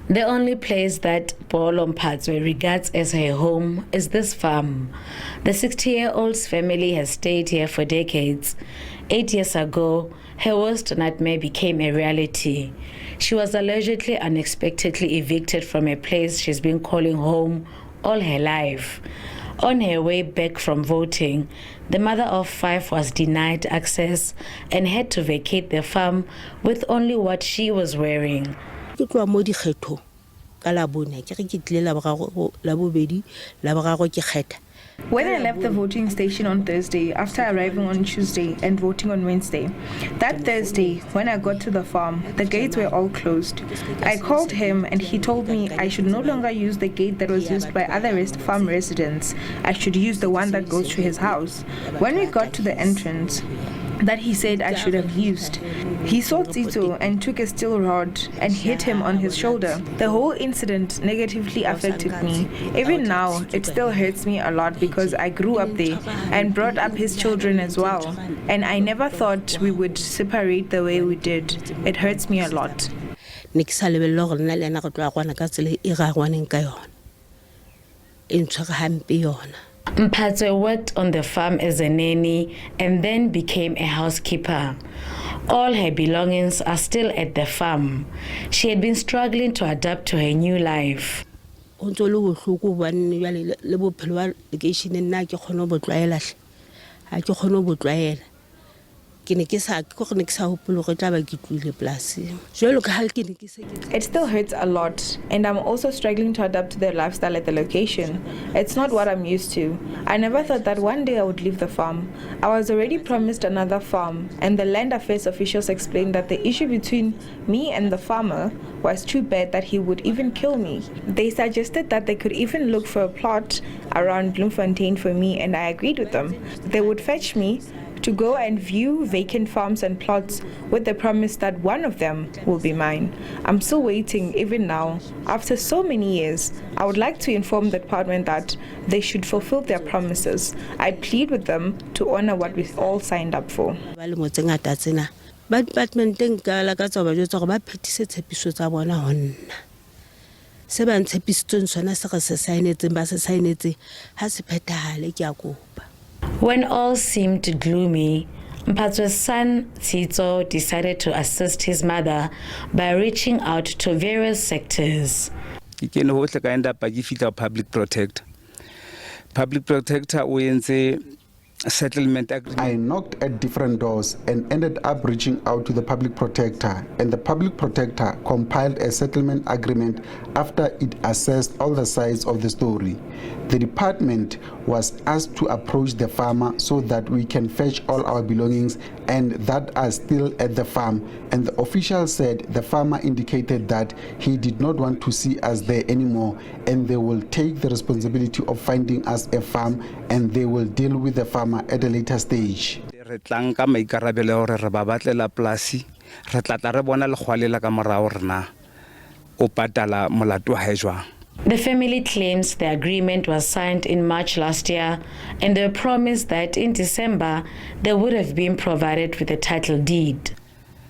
The only place that Poolo Mphatsoe regards as her home is this farm. The 60-year-old's family has stayed here for decades. 8 years ago, her worst nightmare became a reality. She was allegedly unexpectedly evicted from a place she's been calling home all her life. On her way back from voting, the mother of 5 was denied access and had to vacate the farm with only what she was wearing. When I left the voting station on Thursday after arriving on Tuesday and voting on Wednesday, that Thursday when I got to the farm, the gates were all closed. I called him and he told me I should no longer use the gate that was used by other farm residents. I should use the one that goes to his house. When we got to the entrance that he said I should have used, he saw Tito and took a steel rod and hit him on his shoulder. The whole incident negatively affected me. Even now, it still hurts me a lot because I grew up there and brought up his children as well. And I never thought we would separate the way we did. It hurts me a lot. Mphatsoe worked on the farm as a nanny and then became a housekeeper. All her belongings are still at the farm. She had been struggling to adapt to her new life. It still hurts a lot, and I'm also struggling to adapt to their lifestyle at the location. It's not what I'm used to. I never thought that one day I would leave the farm. I was already promised another farm, and the land affairs officials explained that the issue between me and the farmer was too bad that he would even kill me. They suggested that they could even look for a plot around Bloemfontein for me, and I agreed with them. They would fetch me to go and view vacant farms and plots with the promise that one of them will be mine. I'm still waiting even now. After so many years, I would like to inform the department that they should fulfill their promises. I plead with them to honor what we all signed up for. When all seemed gloomy, Mphatsoe's son, Tito, decided to assist his mother by reaching out to various sectors. Public protector. Public protector wins a settlement agreement. I knocked at different doors and ended up reaching out to the public protector, and the public protector compiled a settlement agreement after it assessed all the sides of the story. The department was asked to approach the farmer so that we can fetch all our belongings and that are still at the farm, and the official said the farmer indicated that he did not want to see us there anymore, and they will take the responsibility of finding us a farm and they will deal with the farmer at a later stage. The family claims the agreement was signed in March last year, and they promised that in December they would have been provided with a title deed.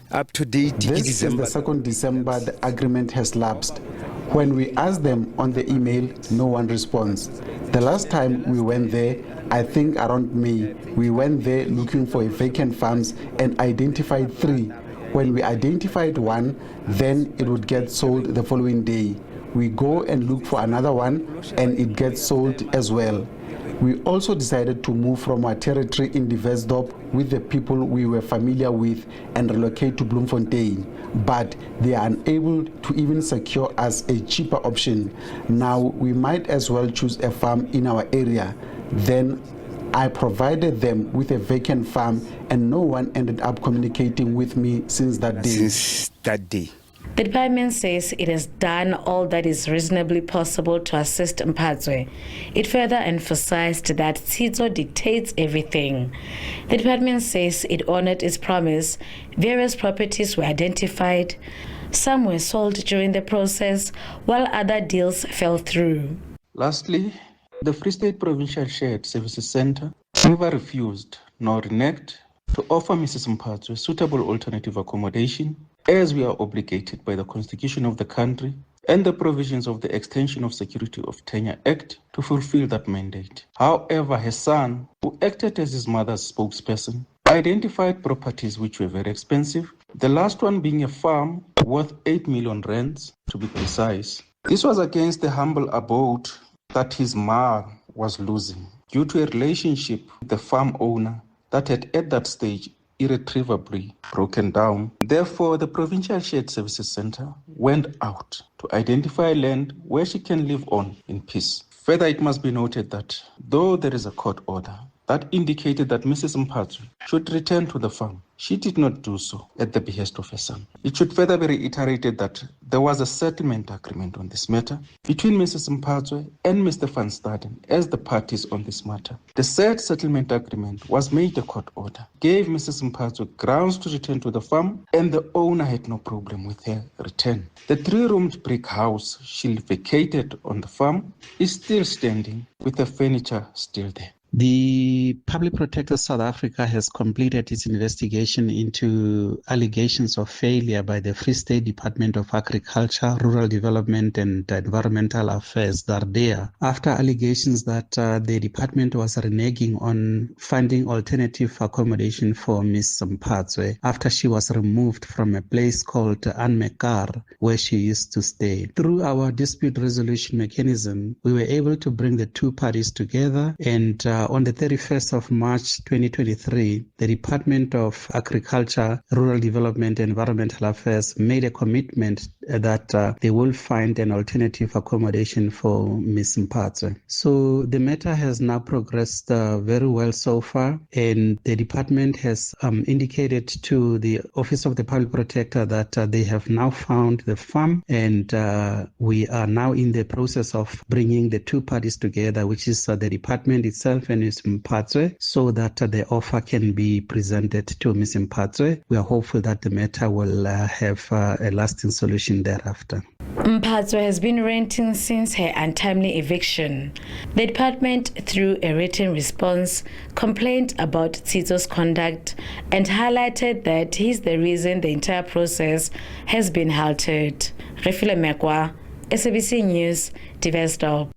Up to date, this is the 2nd December the agreement has lapsed. When we ask them on the email, no one responds. The last time we went there, I think around May, we went there looking for vacant farms and identified 3. When we identified one, then it would get sold the following day. We go and look for another one and it gets sold as well. We also decided to move from our territory in Dewetsdorp with the people we were familiar with and relocate to Bloemfontein, but they are unable to even secure us a cheaper option. Now we might as well choose a farm in our area. Then I provided them with a vacant farm and no one ended up communicating with me since that day. The department says it has done all that is reasonably possible to assist Mphatsoe. It further emphasized that Tito dictates everything. The department says it honored its promise. Various properties were identified. Some were sold during the process, while other deals fell through. Lastly, the Free State Provincial Shared Services Centre never refused nor reneged to offer Mrs. Mphatsoe suitable alternative accommodation, as we are obligated by the Constitution of the country and the provisions of the Extension of Security of Tenure Act to fulfill that mandate. However, her son, who acted as his mother's spokesperson, identified properties which were very expensive, the last one being a farm worth 8 million rands, to be precise. This was against the humble abode that his ma was losing due to a relationship with the farm owner that had at that stage irretrievably broken down. Therefore, the Provincial Shared Services Centre went out to identify land where she can live on in peace. Further, it must be noted that though there is a court order that indicated that Mrs. Mphatsoe should return to the farm, she did not do so at the behest of her son. It should further be reiterated that there was a settlement agreement on this matter between Mrs. Mphatsoe and Mr. Van Staden as the parties on this matter. The said settlement agreement was made a court order, gave Mrs. Mphatsoe grounds to return to the farm, and the owner had no problem with her return. The 3-roomed brick house she vacated on the farm is still standing with the furniture still there. The Public Protector South Africa has completed its investigation into allegations of failure by the Free State Department of Agriculture, Rural Development and Environmental Affairs, DARDEA, after allegations that the department was reneging on finding alternative accommodation for Ms. Mphatsoe after she was removed from a place called Anmekar, where she used to stay. Through our dispute resolution mechanism, we were able to bring the two parties together, and on the 31st of March 2023, the Department of Agriculture, Rural Development and Environmental Affairs made a commitment that they will find an alternative accommodation for Ms. Mphatsoe. So the matter has now progressed very well so far, and the department has indicated to the Office of the Public Protector that they have now found the farm, and we are now in the process of bringing the two parties together, which is the department itself and Ms. Mphatsoe, so that the offer can be presented to Ms. Mphatsoe. We are hopeful that the matter will have a lasting solution thereafter. Mphatsoe has been renting since her untimely eviction. The department, through a written response, complained about Tito's conduct and highlighted that he's the reason the entire process has been halted. Refile Mekwa, SABC News, Dewetsdorp.